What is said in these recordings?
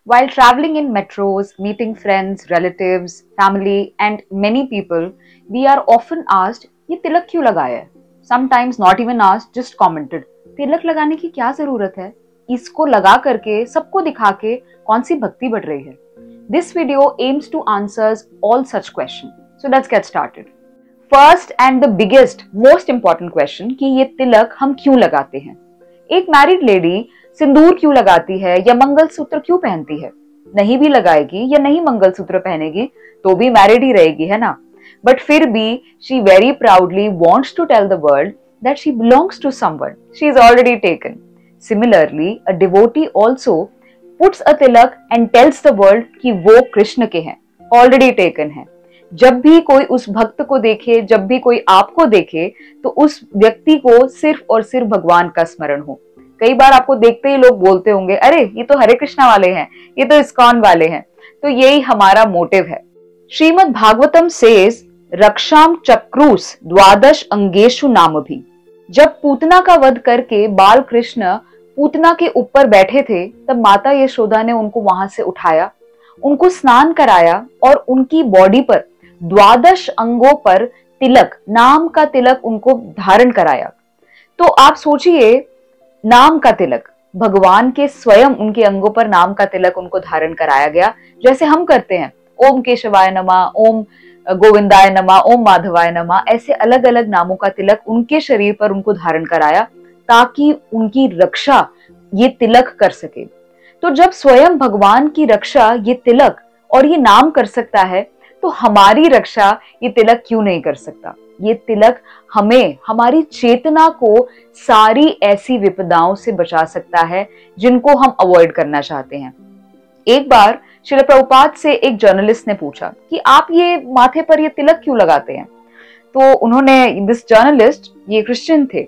While traveling in metros, meeting friends, relatives, family, and many people, we are often asked, ये तिलक क्यों लगाया है? Sometimes not even asked, just commented. तिलक लगाने की क्या जरूरत है? इसको लगा करके सबको दिखा के कौन सी भक्ति बढ़ रही है? This video aims to answer all such questions. So let's get started. First and the biggest, most important question कि ये तिलक हम क्यों लगाते हैं? एक मैरिड लेडी सिंदूर क्यों लगाती है या मंगलसूत्र क्यों पहनती है? नहीं भी लगाएगी या नहीं मंगलसूत्र पहनेगी तो भी मैरिड ही रहेगी, है ना? बट फिर भी she very proudly wants to tell the world that she belongs to someone she is already taken. Similarly, a devotee also puts a tilak and tells the world कि वो कृष्ण के हैं, already taken है. जब भी कोई उस भक्त को देखे, जब भी कोई आपको देखे, तो उस व्यक्ति को सिर्फ और सिर्फ भगवान का स्मरण हो. कई बार आपको देखते ही लोग बोलते होंगे, अरे ये तो हरे कृष्णा वाले हैं, ये तो इस्कॉन वाले हैं. तो यही हमारा मोटिव है. श्रीमद् भागवतम सेज रक्षाम चक्रूस द्वादश अंगेशु नाम भी. जब पूतना का वध करके बाल कृष्ण पूतना के ऊपर बैठे थे, तब माता यशोदा ने उनको वहां से उठाया, उनको स्नान कराया और उनकी बॉडी पर द्वादश अंगों पर तिलक, नाम का तिलक उनको धारण कराया. तो आप सोचिए, नाम का तिलक, भगवान के स्वयं उनके अंगों पर नाम का तिलक उनको धारण कराया गया. जैसे हम करते हैं ओम केशवाय नमः, ओम गोविंदाय नमः, ओम माधवाय नमः, ऐसे अलग अलग नामों का तिलक उनके शरीर पर उनको धारण कराया ताकि उनकी रक्षा ये तिलक कर सके. तो जब स्वयं भगवान की रक्षा ये तिलक और ये नाम कर सकता है, तो हमारी रक्षा ये तिलक क्यों नहीं कर सकता? ये तिलक हमें, हमारी चेतना को सारी ऐसी विपदाओं से बचा सकता है जिनको हम अवॉइड करना चाहते हैं. एक बार श्रील प्रभुपाद से एक जर्नलिस्ट ने पूछा कि आप ये माथे पर ये तिलक क्यों लगाते हैं? तो उन्होंने, दिस जर्नलिस्ट, ये क्रिश्चियन थे,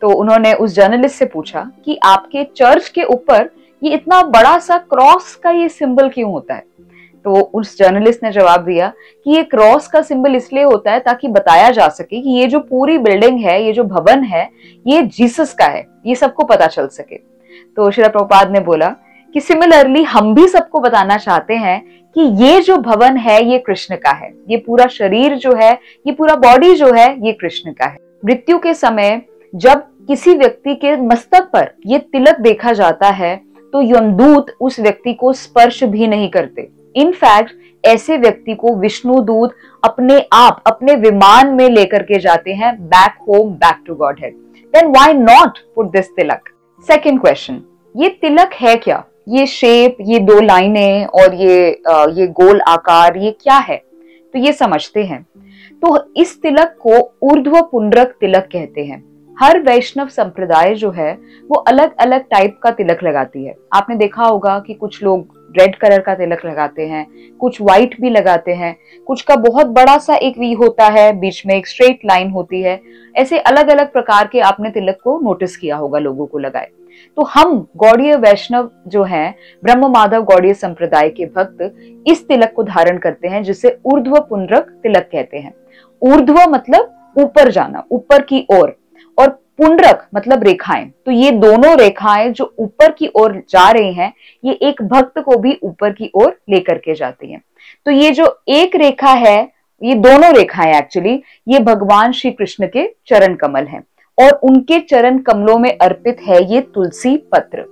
तो उन्होंने उस जर्नलिस्ट से पूछा कि आपके चर्च के ऊपर ये इतना बड़ा सा क्रॉस का ये सिंबल क्यों होता है? तो उस जर्नलिस्ट ने जवाब दिया कि ये क्रॉस का सिंबल इसलिए होता है ताकि बताया जा सके कि ये जो पूरी बिल्डिंग है, ये जो भवन है, ये जीसस का है, ये सबको पता चल सके. तो श्रील प्रभुपाद ने बोला कि सिमिलरली हम भी सबको बताना चाहते हैं कि ये जो भवन है ये कृष्ण का है, ये पूरा शरीर जो है, ये पूरा बॉडी जो है, ये कृष्ण का है. मृत्यु के समय जब किसी व्यक्ति के मस्तक पर ये तिलक देखा जाता है तो यमदूत उस व्यक्ति को स्पर्श भी नहीं करते. इनफैक्ट ऐसे व्यक्ति को विष्णु दूत अपने आप अपने विमान में लेकर के जाते हैं back home, back to Godhead. Then why not put this tilak? Second question, ये तिलक है क्या? ये शेप, ये दो लाइनें और ये गोल आकार, ये क्या है? तो ये समझते हैं. तो इस तिलक को ऊर्ध्व पुंड्रक तिलक कहते हैं. हर वैष्णव संप्रदाय जो है वो अलग अलग टाइप का तिलक लगाती है. आपने देखा होगा कि कुछ लोग रेड कलर का तिलक लगाते हैं, कुछ व्हाइट भी लगाते हैं, कुछ का बहुत बड़ा सा एक वी होता है, बीच में एक स्ट्रेट लाइन होती है. ऐसे अलग अलग प्रकार के आपने तिलक को नोटिस किया होगा लोगों को लगाए. तो हम गौड़ीय वैष्णव जो हैं, ब्रह्म माधव गौड़ीय संप्रदाय के भक्त इस तिलक को धारण करते हैं जिसे ऊर्ध्व पुंड्रक तिलक कहते हैं. ऊर्ध्व मतलब ऊपर जाना, ऊपर की ओर, और पुंड्रक मतलब रेखाएं. तो ये दोनों रेखाएं जो ऊपर की ओर जा रही हैं, ये एक भक्त को भी ऊपर की ओर लेकर के जाती हैं. तो ये जो एक रेखा है, ये दोनों रेखाएं एक्चुअली ये भगवान श्री कृष्ण के चरण कमल हैं और उनके चरण कमलों में अर्पित है ये तुलसी पत्र.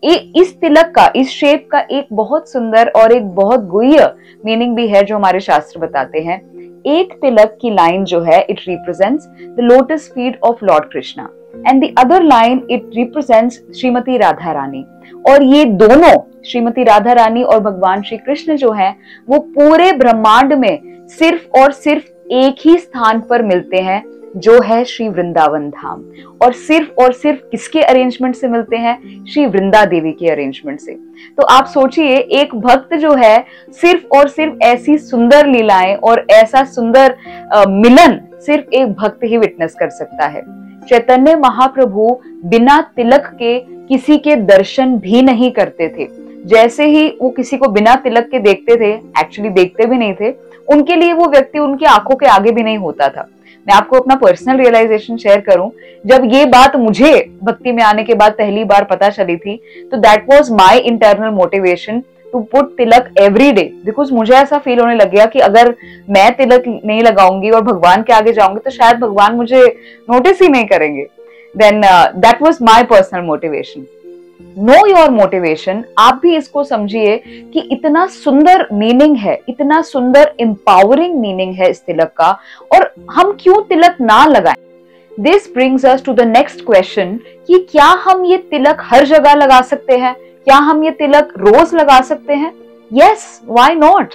इस तिलक का, इस शेप का एक बहुत सुंदर और एक बहुत गुह्य मीनिंग भी है जो हमारे शास्त्र बताते हैं. एक तिलक की लाइन जो है, it represents the lotus feet of lord Krishna and the other line it represents Shrimati Radha Rani. और ये दोनों, श्रीमती राधा रानी और भगवान श्री कृष्ण जो हैं, वो पूरे ब्रह्मांड में सिर्फ और सिर्फ एक ही स्थान पर मिलते हैं जो है श्री वृंदावन धाम. और सिर्फ किसके अरेंजमेंट से मिलते हैं? श्री वृंदा देवी के अरेंजमेंट से. तो आप सोचिए, एक भक्त जो है सिर्फ और सिर्फ ऐसी सुंदर लीलाएं और ऐसा सुंदर मिलन सिर्फ एक भक्त ही विटनेस कर सकता है. चैतन्य महाप्रभु बिना तिलक के किसी के दर्शन भी नहीं करते थे. जैसे ही वो किसी को बिना तिलक के देखते थे, एक्चुअली देखते भी नहीं थे, उनके लिए वो व्यक्ति उनकी आंखों के आगे भी नहीं होता था. मैं आपको अपना पर्सनल रियलाइजेशन शेयर करूं, जब ये बात मुझे भक्ति में आने के बाद पहली बार पता चली थी, तो that was my internal motivation to put tilak every day, because मुझे ऐसा फील होने लग गया कि अगर मैं तिलक नहीं लगाऊंगी और भगवान के आगे जाऊंगी तो शायद भगवान मुझे नोटिस ही नहीं करेंगे. Then that was my personal motivation. Know your motivation. आप भी इसको समझिए कि इतना सुंदर मीनिंग है, इतना सुंदर एम्पावरिंग मीनिंग है इस तिलक का, और हम क्यों तिलक ना लगाएं. This brings us to the next question कि क्या हम ये तिलक हर जगह लगा सकते हैं? क्या हम ये तिलक रोज लगा सकते हैं? Yes, why not.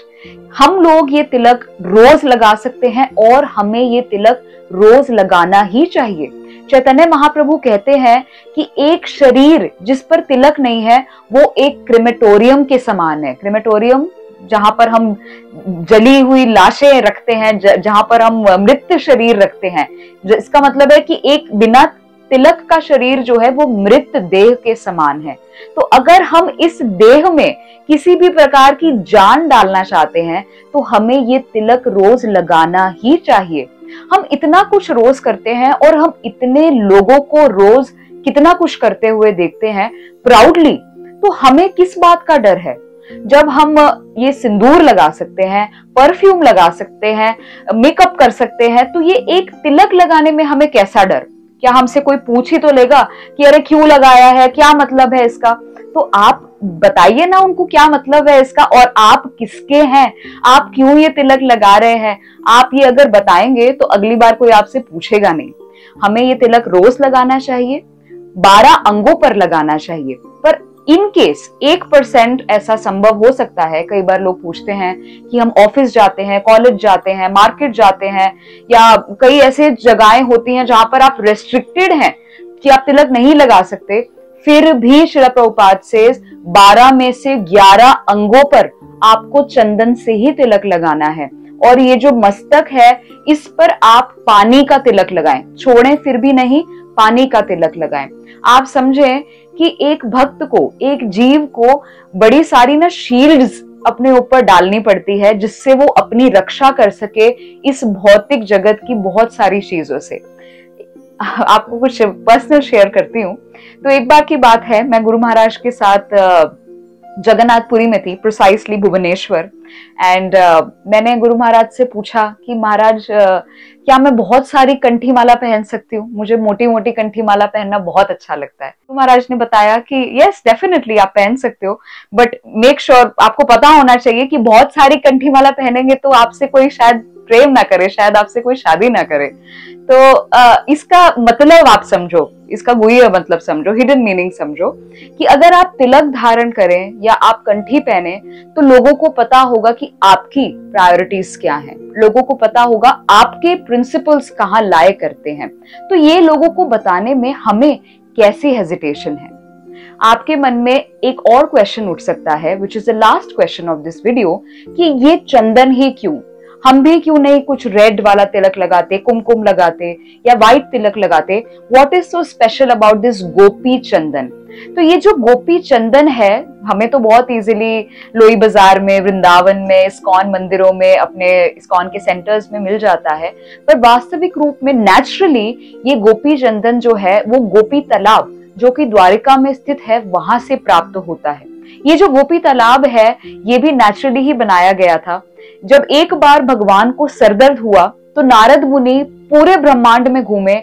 हम लोग ये तिलक रोज लगा सकते हैं और हमें ये तिलक रोज लगाना ही चाहिए. चैतन्य महाप्रभु कहते हैं कि एक शरीर जिस पर तिलक नहीं है वो एक क्रिमेटोरियम के समान है. क्रिमेटोरियम जहां पर हम जली हुई लाशें रखते हैं, जहां पर हम मृत शरीर रखते हैं. इसका मतलब है कि एक बिना तिलक का शरीर जो है वो मृत देह के समान है. तो अगर हम इस देह में किसी भी प्रकार की जान डालना चाहते हैं तो हमें ये तिलक रोज लगाना ही चाहिए. हम इतना कुछ रोज करते हैं और हम इतने लोगों को रोज कितना कुछ करते हुए देखते हैं प्राउडली, तो हमें किस बात का डर है? जब हम ये सिंदूर लगा सकते हैं, परफ्यूम लगा सकते हैं, मेकअप कर सकते हैं, तो ये एक तिलक लगाने में हमें कैसा डर? क्या हमसे कोई पूछ ही तो लेगा कि अरे क्यों लगाया है, क्या मतलब है इसका? तो आप बताइए ना उनको क्या मतलब है इसका, और आप किसके हैं, आप क्यों ये तिलक लगा रहे हैं. आप ये अगर बताएंगे तो अगली बार कोई आपसे पूछेगा नहीं. हमें ये तिलक रोज लगाना चाहिए, 12 अंगों पर लगाना चाहिए. पर इन केस 1% ऐसा संभव हो सकता है. कई बार लोग पूछते हैं कि हम ऑफिस जाते हैं, कॉलेज जाते हैं, मार्केट जाते हैं, या कई ऐसे जगहें होती हैं जहां पर आप रेस्ट्रिक्टेड हैं कि आप तिलक नहीं लगा सकते. फिर भी श्रील प्रभुपाद से 12 में से 11 अंगों पर आपको चंदन से ही तिलक लगाना है. और ये जो मस्तक है इस पर आप पानी का तिलक लगाएं, छोड़ें फिर भी नहीं, पानी का तिलक लगाएं. आप समझें कि एक भक्त को, एक जीव को बड़ी सारी ना शील्ड्स अपने ऊपर डालनी पड़ती है जिससे वो अपनी रक्षा कर सके इस भौतिक जगत की बहुत सारी चीजों से. आपको कुछ पर्सनल शेयर करती हूँ. तो एक बार की बात है, मैं गुरु महाराज के साथ जगन्नाथपुरी में थी, प्रिसाइसली भुवनेश्वर. एंड मैंने गुरु महाराज से पूछा कि महाराज क्या मैं बहुत सारी कंठी माला पहन सकती हूँ? मुझे मोटी मोटी कंठी माला पहनना बहुत अच्छा लगता है. गुरु महाराज ने बताया कि यस डेफिनेटली आप पहन सकते हो, बट मेक श्योर आपको पता होना चाहिए कि बहुत सारी कंठी माला पहनेंगे तो आपसे कोई शायद प्रेम ना करे, शायद आपसे कोई शादी ना करे. तो इसका मतलब आप समझो, इसका गुह्य मतलब समझो, हिडन मीनिंग समझो कि अगर आप तिलक धारण करें या आप कंठी पहने तो लोगों को पता होगा कि आपकी प्रायोरिटीज क्या हैं, लोगों को पता होगा आपके प्रिंसिपल्स कहाँ लाए करते हैं. तो ये लोगों को बताने में हमें कैसी हेजिटेशन है? आपके मन में एक और क्वेश्चन उठ सकता है, which is the last question of this video, कि ये चंदन ही क्यों? हम भी क्यों नहीं कुछ रेड वाला तिलक लगाते, कुमकुम लगाते या व्हाइट तिलक लगाते? What is so special about this Gopi Chandan? तो ये जो गोपी चंदन है हमें तो बहुत इजीली लोई बाजार में, वृंदावन में, इस्कॉन मंदिरों में, अपने इस्कॉन के सेंटर्स में मिल जाता है. पर वास्तविक रूप में नेचुरली ये गोपी चंदन जो है वो गोपी तालाब जो कि द्वारिका में स्थित है वहां से प्राप्त होता है. ये जो गोपी तालाब है ये भी नेचुरली ही बनाया गया था. जब एक बार भगवान को सरदर्द हुआ तो नारद मुनि पूरे ब्रह्मांड में घूमे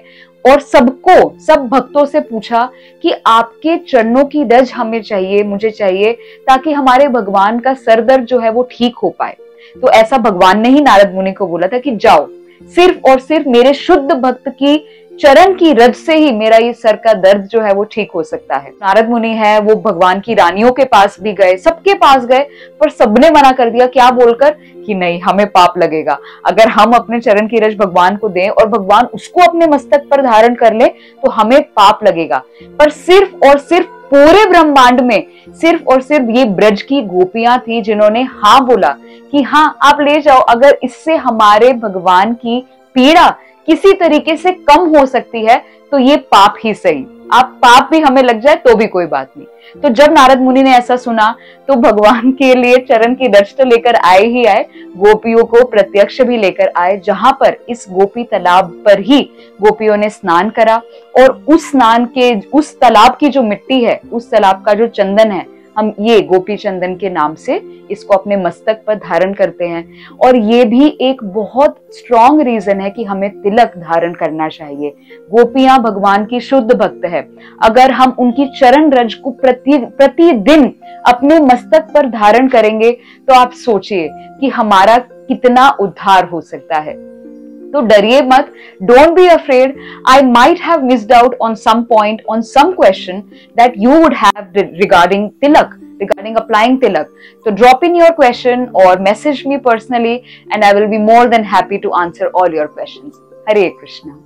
और सब भक्तों से पूछा कि आपके चरणों की रज हमें चाहिए, मुझे चाहिए, ताकि हमारे भगवान का सरदर्द जो है वो ठीक हो पाए. तो ऐसा भगवान ने ही नारद मुनि को बोला था कि जाओ, सिर्फ और सिर्फ मेरे शुद्ध भक्त की चरण की रज से ही मेरा ये सर का दर्द जो है वो ठीक हो सकता है. नारद मुनि है वो भगवान की रानियों के पास भी गए, सबके पास गए, पर सबने मना कर दिया. क्या बोलकर? कि नहीं, हमें पाप लगेगा अगर हम अपने चरण की रज भगवान को दें और भगवान उसको अपने मस्तक पर धारण कर ले तो हमें पाप लगेगा. पर सिर्फ और सिर्फ पूरे ब्रह्मांड में सिर्फ और सिर्फ ये ब्रज की गोपियां थी जिन्होंने हाँ बोला कि हाँ आप ले जाओ, अगर इससे हमारे भगवान की पीड़ा किसी तरीके से कम हो सकती है तो ये पाप ही सही, आप पाप भी हमें लग जाए तो भी कोई बात नहीं. तो जब नारद मुनि ने ऐसा सुना तो भगवान के लिए चरण की रज तो लेकर आए ही आए, गोपियों को प्रत्यक्ष भी लेकर आए, जहां पर इस गोपी तालाब पर ही गोपियों ने स्नान करा. और उस तालाब की जो मिट्टी है, उस तालाब का जो चंदन है हम ये गोपी चंदन के नाम से इसको अपने मस्तक पर धारण करते हैं। और ये भी एक बहुत स्ट्रॉन्ग रीजन है कि हमें तिलक धारण करना चाहिए। गोपियां भगवान की शुद्ध भक्त है। अगर हम उनकी चरण रज को प्रतिदिन अपने मस्तक पर धारण करेंगे तो आप सोचिए कि हमारा कितना उद्धार हो सकता है। तो डरिए मत, don't be afraid. I might have missed out on some point, on some question that you would have regarding tilak, regarding applying tilak. So drop in your question or message me personally and I will be more than happy to answer all your questions. Hare Krishna.